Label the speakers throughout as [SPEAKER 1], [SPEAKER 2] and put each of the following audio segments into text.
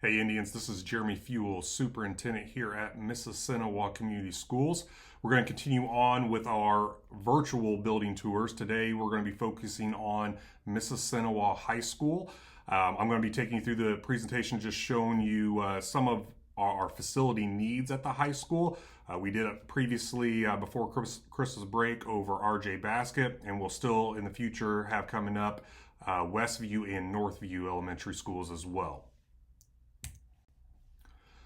[SPEAKER 1] Hey Indians, this is Jeremy Fuel, Superintendent here at Mississinawa Community Schools. We're going to continue on with our virtual building tours. Today we're going to be focusing on Mississinawa High School. I'm going to be taking you through the presentation, just showing you some of our facility needs at the high school. We did it previously before Christmas break over RJ Basket, and we'll still in the future have coming up Westview and Northview elementary schools as well.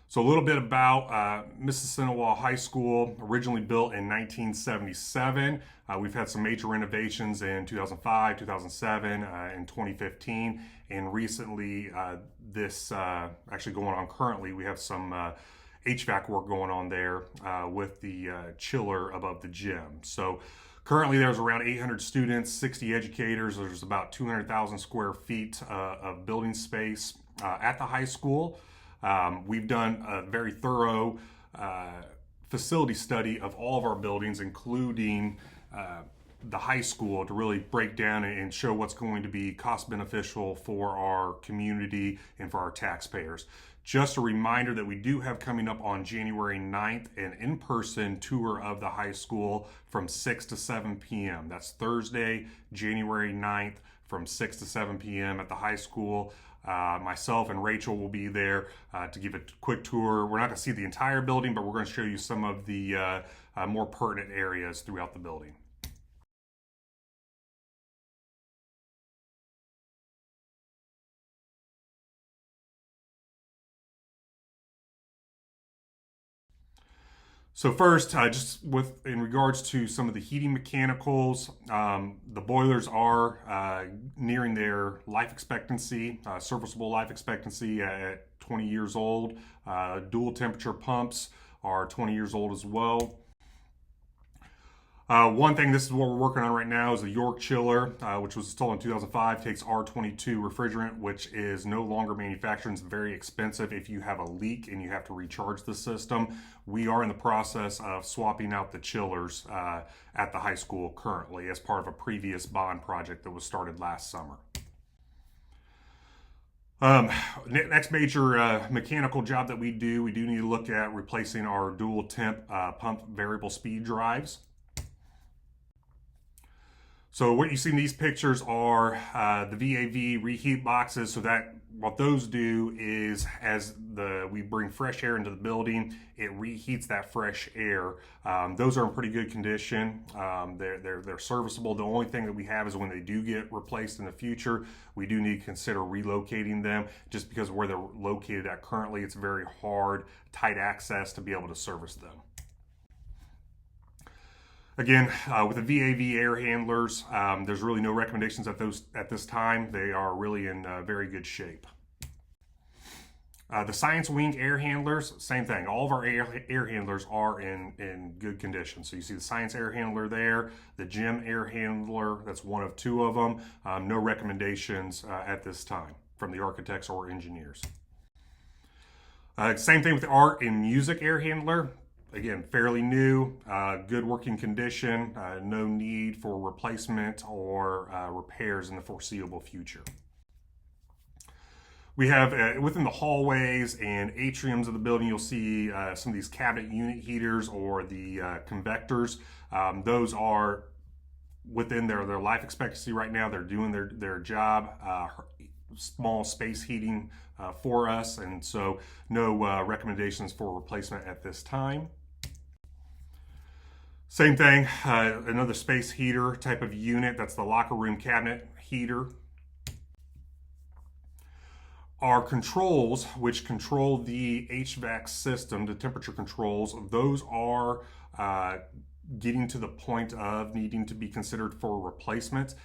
[SPEAKER 1] So a little bit about Mississinawa High School, originally built in 1977. We've had some major renovations in 2005, 2007, and 2015. And recently, actually going on currently, we have some HVAC work going on there with the chiller above the gym. So currently there's around 800 students, 60 educators. There's about 200,000 square feet of building space at the high school. We've done a very thorough facility study of all of our buildings, including the high school, to really break down and show what's going to be cost beneficial for our community and for our taxpayers. Just a reminder that we do have coming up on January 9th an in-person tour of the high school from 6 to 7 p.m. That's Thursday, January 9th from 6 to 7 p.m. at the high school. Myself and Rachel will be there to give a quick tour. We're not going to see the entire building, but we're going to show you some of the more pertinent areas throughout the building. So first, just in regards to some of the heating mechanicals, the boilers are nearing their life expectancy, serviceable life expectancy at 20 years old. Dual temperature pumps are 20 years old as well. One thing, this is what we're working on right now, is the York chiller, which was installed in 2005, takes R22 refrigerant, which is no longer manufactured. It's very expensive if you have a leak and you have to recharge the system. We are in the process of swapping out the chillers at the high school currently as part of a previous bond project that was started last summer. Next major mechanical job that we do need to look at replacing our dual temp pump variable speed drives. So what you see in these pictures are the VAV reheat boxes. So that what those do is, as we bring fresh air into the building, it reheats that fresh air. Those are in pretty good condition. They're serviceable. The only thing that we have is when they do get replaced in the future, we do need to consider relocating them, just because of where they're located at currently. It's very hard, tight access to be able to service them. Again, with the VAV air handlers, there's really no recommendations at this time. They are really in very good shape. The Science Wing air handlers, same thing. All of our air handlers are in good condition. So you see the Science air handler there, the Gym air handler, that's one of two of them. No recommendations at this time from the architects or engineers. Same thing with the art and music air handler. Again, fairly new, good working condition, no need for replacement or repairs in the foreseeable future. We have, within the hallways and atriums of the building, you'll see some of these cabinet unit heaters or the convectors. Those are within their life expectancy right now. They're doing their job, small space heating for us, and so no recommendations for replacement at this time. Same thing, another space heater type of unit. That's the locker room cabinet heater. Our controls, which control the HVAC system, the temperature controls, those are getting to the point of needing to be considered for replacement.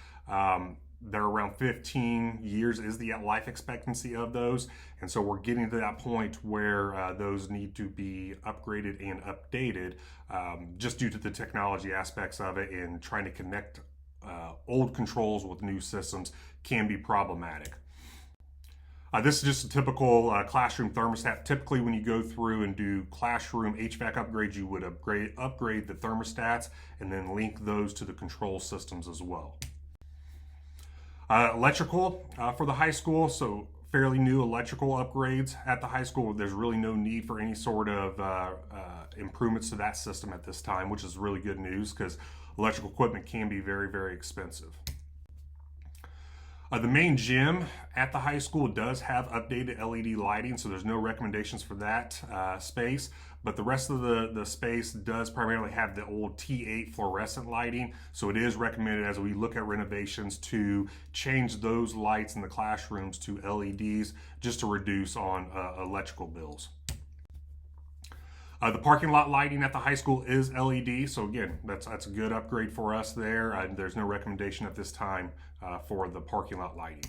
[SPEAKER 1] They're around 15 years is the life expectancy of those. And so we're getting to that point where those need to be upgraded and updated just due to the technology aspects of it, and trying to connect old controls with new systems can be problematic. This is just a typical classroom thermostat. Typically, when you go through and do classroom HVAC upgrades, you would upgrade the thermostats and then link those to the control systems as well. Electrical for the high school. So fairly new electrical upgrades at the high school. There's really no need for any sort of improvements to that system at this time, which is really good news because electrical equipment can be very, very expensive. The main gym at the high school does have updated LED lighting, so there's no recommendations for that space. But the rest of the space does primarily have the old T8 fluorescent lighting, so it is recommended as we look at renovations to change those lights in the classrooms to LEDs just to reduce on electrical bills. The parking lot lighting at the high school is LED, so again, that's a good upgrade for us there. There's no recommendation at this time for the parking lot lighting.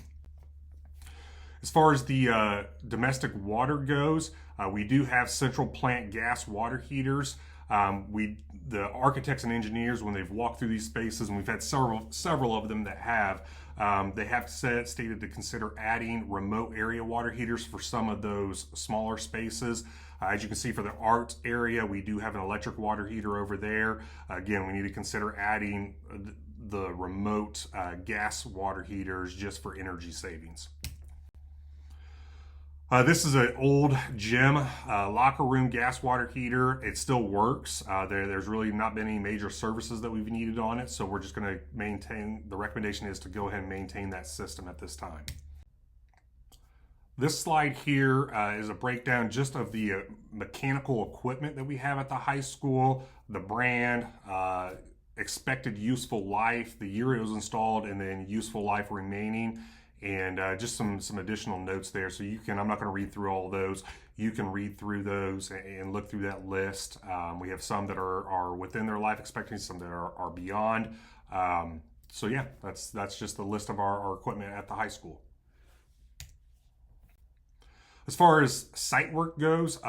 [SPEAKER 1] As far as the domestic water goes, we do have central plant gas water heaters. The architects and engineers, when they've walked through these spaces, and we've had several of them that have, they have stated to consider adding remote area water heaters for some of those smaller spaces. As you can see for the art area, we do have an electric water heater over there. Again, we need to consider adding the remote gas water heaters just for energy savings. This is an old gym locker room gas water heater. It still works. There's really not been any major services that we've needed on it, so we're just going to maintain, the recommendation is to go ahead and maintain that system at this time. This slide here is a breakdown just of the mechanical equipment that we have at the high school, the brand, expected useful life, the year it was installed, and then useful life remaining, and just some additional notes there. So you can, I'm not going to read through all of those. You can read through those and look through that list. We have some that are within their life expectancy, some that are beyond. So yeah, that's just the list of our equipment at the high school. As far as site work goes,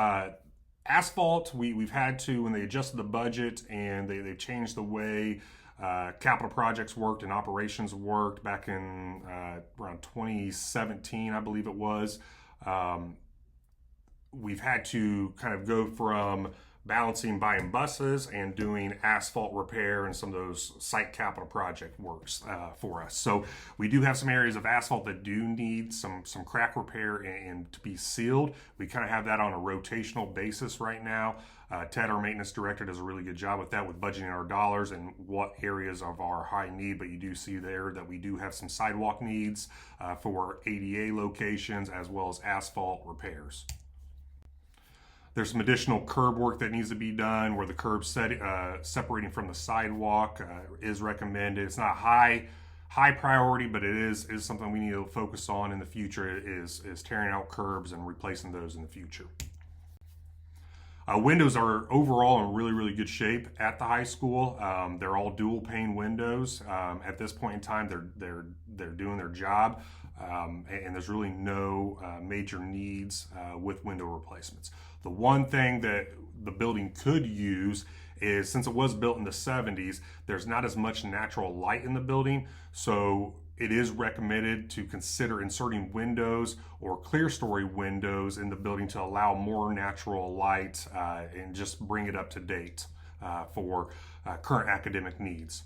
[SPEAKER 1] asphalt, we've had to, when they adjusted the budget and they've changed the way capital projects worked and operations worked back in around 2017, I believe it was. We've had to kind of go from balancing buying buses and doing asphalt repair and some of those site capital project works for us. So we do have some areas of asphalt that do need some crack repair and to be sealed. We kind of have that on a rotational basis right now. Ted, our maintenance director, does a really good job with that, with budgeting our dollars and what areas of our high need. But you do see there that we do have some sidewalk needs for ADA locations as well as asphalt repairs. There's some additional curb work that needs to be done where the curb separating from the sidewalk is recommended. It's not high priority, but it is something we need to focus on in the future, is tearing out curbs and replacing those in the future. Windows are overall in really, really good shape at the high school. They're all dual pane windows. At this point in time, they're doing their job, and there's really no major needs with window replacements. The one thing that the building could use is, since it was built in the 70s, there's not as much natural light in the building, so it is recommended to consider inserting windows or clear story windows in the building to allow more natural light and just bring it up to date for current academic needs.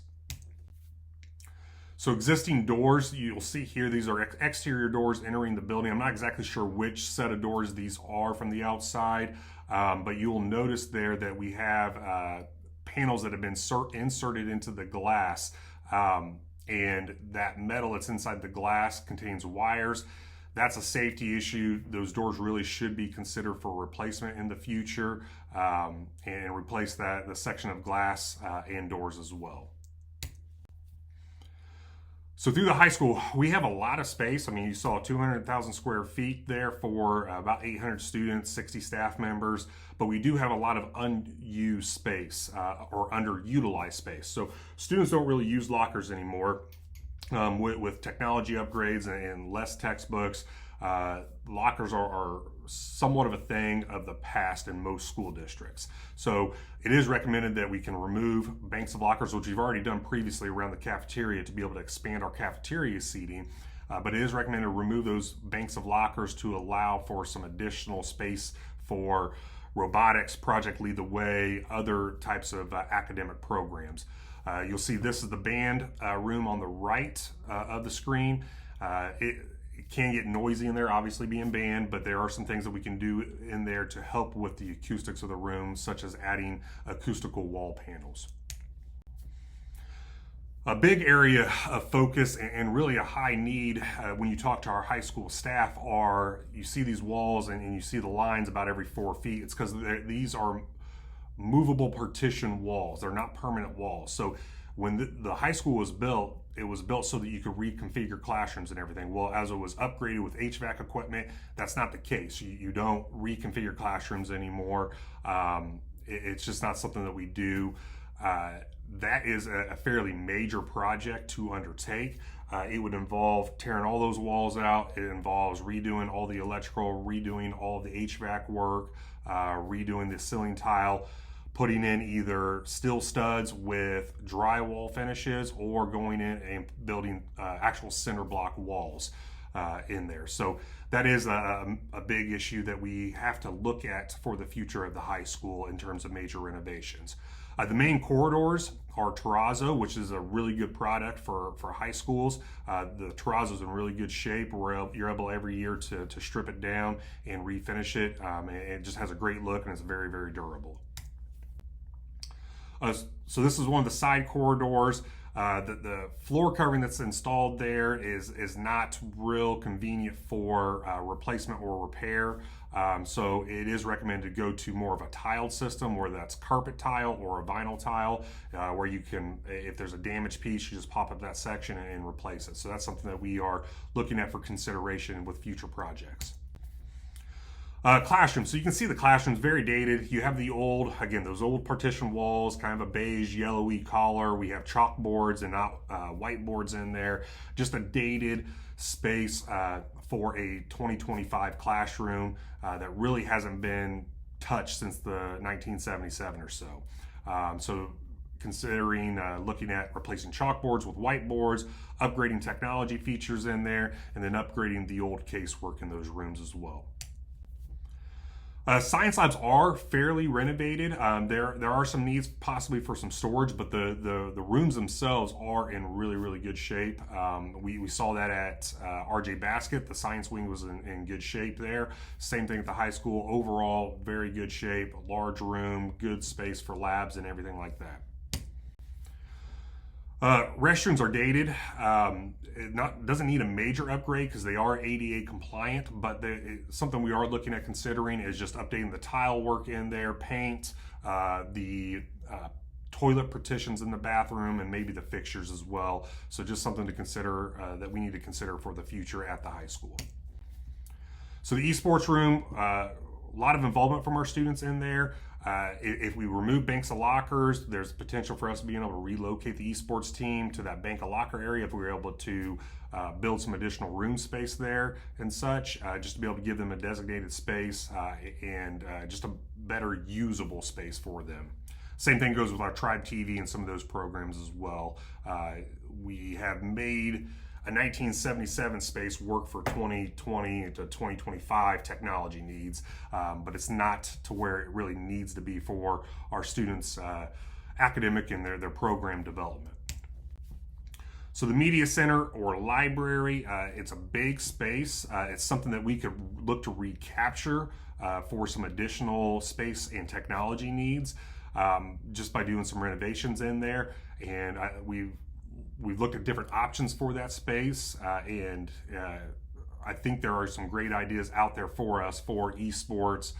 [SPEAKER 1] So existing doors, you'll see here, these are exterior doors entering the building. I'm not exactly sure which set of doors these are from the outside, but you'll notice there that we have panels that have been inserted into the glass, and that metal that's inside the glass contains wires. That's a safety issue. Those doors really should be considered for replacement in the future, and replace the section of glass and doors as well. So through the high school, we have a lot of space. I mean, you saw 200,000 square feet there for about 800 students, 60 staff members, but we do have a lot of unused space or underutilized space. So students don't really use lockers anymore. With technology upgrades and less textbooks, lockers are somewhat of a thing of the past in most school districts. So it is recommended that we can remove banks of lockers, which we've already done previously around the cafeteria to be able to expand our cafeteria seating. But it is recommended to remove those banks of lockers to allow for some additional space for robotics, Project Lead the Way, other types of academic programs. You'll see this is the band room on the right of the screen. It can get noisy in there, obviously being banned, but there are some things that we can do in there to help with the acoustics of the room, such as adding acoustical wall panels. A big area of focus and really a high need when you talk to our high school staff are, you see these walls and you see the lines about every 4 feet. It's because these are movable partition walls. They're not permanent walls. So when the high school was built, it was built so that you could reconfigure classrooms and everything. Well, as it was upgraded with HVAC equipment, that's not the case. You don't reconfigure classrooms anymore. It's just not something that we do. That is a fairly major project to undertake. It would involve tearing all those walls out. It involves redoing all the electrical, redoing all of the HVAC work, redoing the ceiling tile, putting in either steel studs with drywall finishes, or going in and building actual cinder block walls in there. So that is a big issue that we have to look at for the future of the high school in terms of major renovations. The main corridors are terrazzo, which is a really good product for high schools. The terrazzo is in really good shape. You're able every year to strip it down and refinish it. It just has a great look, and it's very, very durable. So this is one of the side corridors. The floor covering that's installed there is not real convenient for replacement or repair. So it is recommended to go to more of a tiled system, where that's carpet tile or a vinyl tile, where you can, if there's a damaged piece, you just pop up that section and replace it. So that's something that we are looking at for consideration with future projects. Classrooms. So you can see the classroom's very dated. You have the old, again, those old partition walls, kind of a beige, yellowy color. We have chalkboards and not whiteboards in there. Just a dated space for a 2025 classroom that really hasn't been touched since the 1977 or so. So considering looking at replacing chalkboards with whiteboards, upgrading technology features in there, and then upgrading the old casework in those rooms as well. Science labs are fairly renovated. There are some needs possibly for some storage, but the rooms themselves are in really, really good shape. We saw that at RJ Basket. The science wing was in good shape there. Same thing at the high school. Overall, very good shape, a large room, good space for labs and everything like that. Restrooms are dated. It doesn't need a major upgrade because they are ADA compliant, but something we are looking at considering is just updating the tile work in there, paint, the toilet partitions in the bathroom, and maybe the fixtures as well. So just something to consider, that we need to consider for the future at the high school. So the esports room, a lot of involvement from our students in there. If we remove banks of lockers, there's potential for us being able to relocate the esports team to that bank of locker area if we were able to build some additional room space there and such, just to be able to give them a designated space and just a better usable space for them. Same thing goes with our Tribe TV and some of those programs as well. We have made a 1977 space work for 2020 to 2025 technology needs, but it's not to where it really needs to be for our students' academic and their program development. So the media center or library, it's a big space. It's something that we could look to recapture for some additional space and technology needs, just by doing some renovations in there. And we've looked at different options for that space, and I think there are some great ideas out there for us for esports,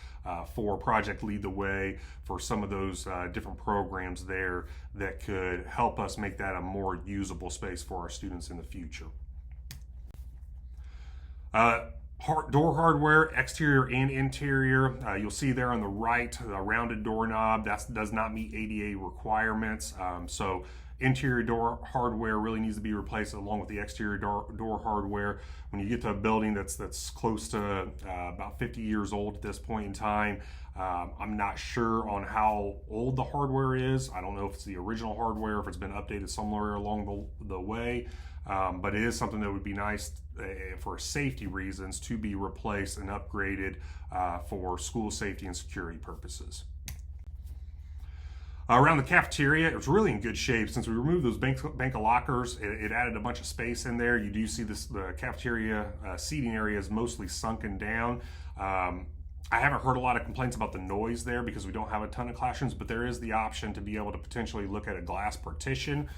[SPEAKER 1] for Project Lead the Way, for some of those different programs there that could help us make that a more usable space for our students in the future. Door hardware, exterior and interior. You'll see there on the right, a rounded doorknob. That does not meet ADA requirements. So interior door hardware really needs to be replaced along with the exterior door hardware. When you get to a building that's close to about 50 years old at this point in time, I'm not sure on how old the hardware is. I don't know if it's the original hardware, if it's been updated somewhere along the way, but it is something that would be nice for safety reasons to be replaced and upgraded for school safety and security purposes. Around the cafeteria, it was really in good shape. Since we removed those bank of lockers, it added a bunch of space in there. You do see the cafeteria seating area is mostly sunken down. I haven't heard a lot of complaints about the noise there because we don't have a ton of classrooms, but there is the option to be able to potentially look at a glass partition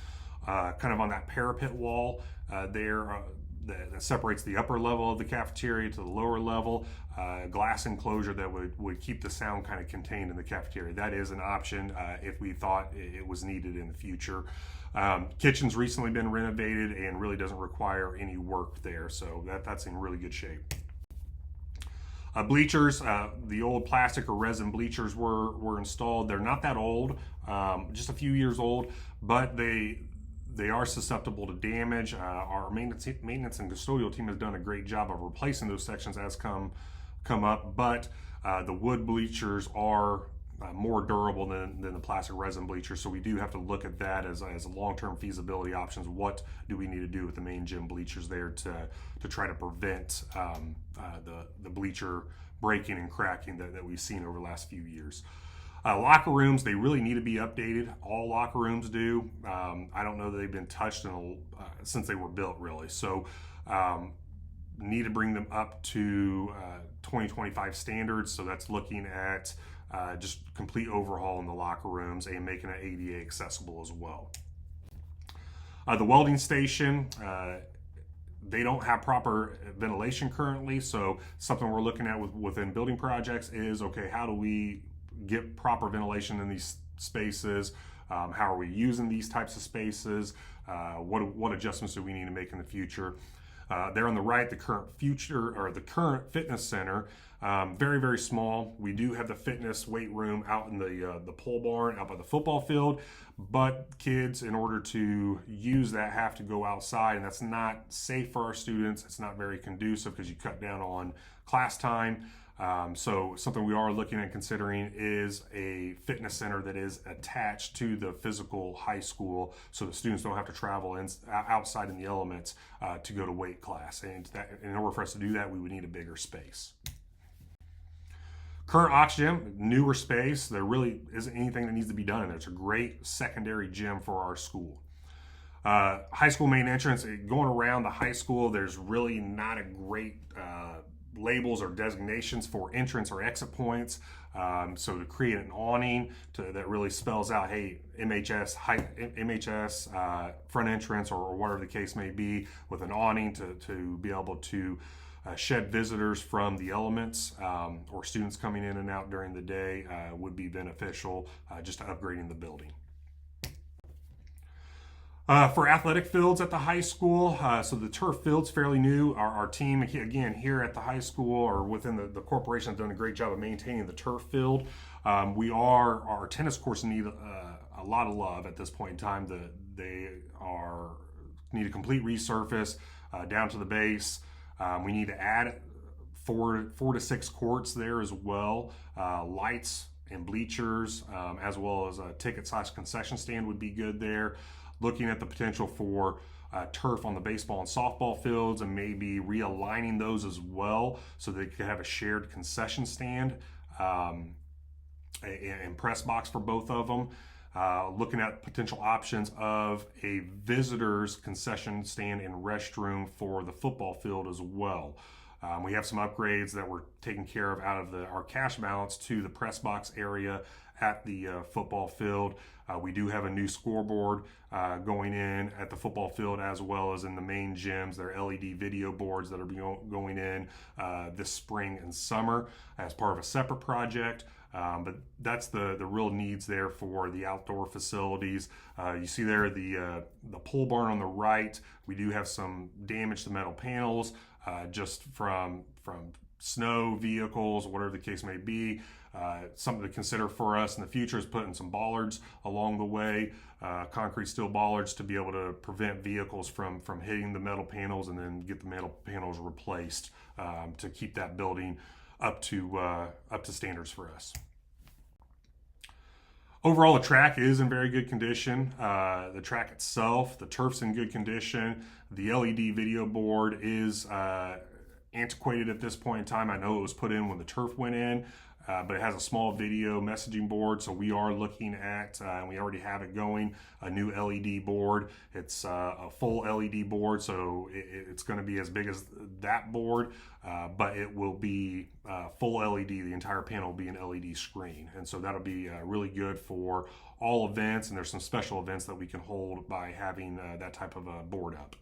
[SPEAKER 1] kind of on that parapet wall there that separates the upper level of the cafeteria to the lower level, glass enclosure that would keep the sound kind of contained in the cafeteria. That is an option if we thought it was needed in the future. Kitchen's recently been renovated and really doesn't require any work there, so that's in really good shape. Bleachers, the old plastic or resin bleachers were installed. They're not that old, just a few years old, but they are susceptible to damage. Our maintenance and custodial team has done a great job of replacing those sections as come up, but the wood bleachers are more durable than the plastic resin bleachers, so we do have to look at that as a long-term feasibility options. What do we need to do with the main gym bleachers there to try to prevent the bleacher breaking and cracking that we've seen over the last few years. Locker rooms, they really need to be updated. All locker rooms do. I don't know that they've been touched since they were built, really. So need to bring them up to 2025 standards. So that's looking at just complete overhaul in the locker rooms and making it ADA accessible as well. The welding station, they don't have proper ventilation currently. So something we're looking at within building projects is, okay, how do we get proper ventilation in these spaces? How are we using these types of spaces? What adjustments do we need to make in the future? There on the right, the current fitness center, very, very small. We do have the fitness weight room out in the pole barn out by the football field, but kids, in order to use that, have to go outside, and that's not safe for our students. It's not very conducive because you cut down on class time. So something we are looking at considering is a fitness center that is attached to the physical high school, so the students don't have to travel outside in the elements to go to weight class. And in order for us to do that, we would need a bigger space. Current oxygen, newer space. There really isn't anything that needs to be done in there. It's a great secondary gym for our school. High school main entrance, going around the high school, there's really not a great labels or designations for entrance or exit points. So to create an awning that really spells out, hey, MHS front entrance or whatever the case may be, with an awning to be able to shed visitors from the elements or students coming in and out during the day would be beneficial, just to upgrading the building. For athletic fields at the high school, so the turf field's fairly new. Our team, again, here at the high school or within the corporation, has done a great job of maintaining the turf field. Our tennis courts need a lot of love at this point in time. They need a complete resurface down to the base. We need to add four to six courts there as well. Lights and bleachers, as well as a ticket/concession stand would be good there. Looking at the potential for turf on the baseball and softball fields and maybe realigning those as well so they could have a shared concession stand and press box for both of them. Looking at potential options of a visitor's concession stand and restroom for the football field as well. We have some upgrades that we're taking care of out of our cash balance to the press box area at the football field. We do have a new scoreboard going in at the football field as well as in the main gyms. There are LED video boards that are going in this spring and summer as part of a separate project. But that's the real needs there for the outdoor facilities. You see there the pole barn on the right. We do have some damage to metal panels just from snow, vehicles, whatever the case may be. Something to consider for us in the future is putting some bollards along the way, concrete steel bollards, to be able to prevent vehicles from hitting the metal panels and then get the metal panels replaced to keep that building up to standards for us. Overall, the track is in very good condition. The track itself, the turf's in good condition. The LED video board is antiquated at this point in time. I know it was put in when the turf went in. but it has a small video messaging board. So we are looking at, and we already have it going, a new LED board. It's a full LED board, so it's going to be as big as that board, but it will be full LED. The entire panel will be an LED screen, and so that'll be really good for all events. And there's some special events that we can hold by having that type of a board up.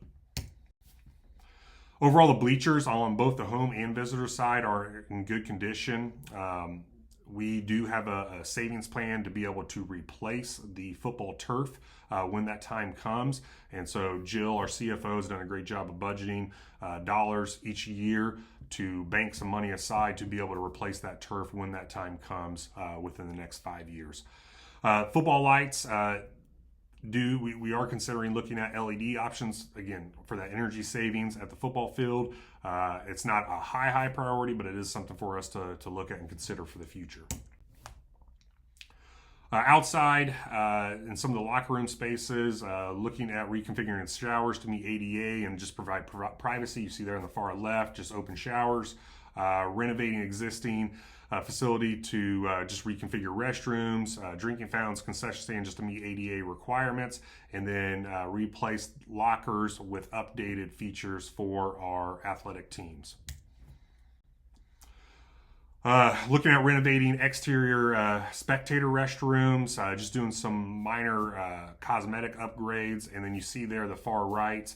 [SPEAKER 1] Overall, the bleachers on both the home and visitor side are in good condition. We do have a savings plan to be able to replace the football turf when that time comes. And so Jill, our CFO, has done a great job of budgeting dollars each year to bank some money aside to be able to replace that turf when that time comes within the next 5 years. Football lights, we are considering looking at LED options, again, for that energy savings at the football field. It's not a high priority, but it is something for us to look at and consider for the future. Outside, in some of the locker room spaces, looking at reconfiguring the showers to meet ADA and just provide privacy. You see there on the far left, just open showers. Renovating existing facility to just reconfigure restrooms, drinking fountains, concession stand just to meet ADA requirements, and then replace lockers with updated features for our athletic teams. Looking at renovating exterior spectator restrooms, just doing some minor cosmetic upgrades, and then you see there the far right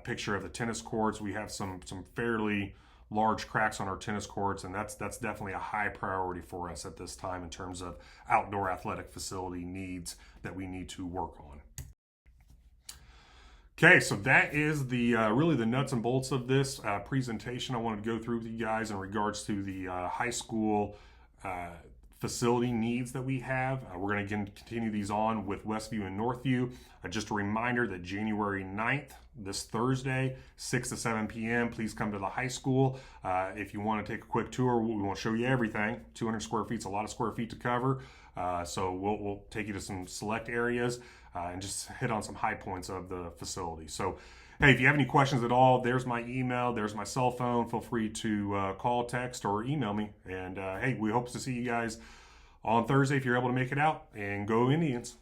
[SPEAKER 1] picture of the tennis courts. We have some fairly large cracks on our tennis courts, and that's definitely a high priority for us at this time in terms of outdoor athletic facility needs that we need to work on. Okay, so that is the really the nuts and bolts of this presentation I wanted to go through with you guys in regards to the high school facility needs that we have. We're going to continue these on with Westview and Northview. Just a reminder that January 9th, this Thursday, 6 to 7 p.m., please come to the high school. If you want to take a quick tour, we want to show you everything. 200 square feet is a lot of square feet to cover. So we'll take you to some select areas and just hit on some high points of the facility. So, hey, if you have any questions at all, there's my email, there's my cell phone. Feel free to call, text, or email me. And hey, we hope to see you guys on Thursday if you're able to make it out. And go Indians.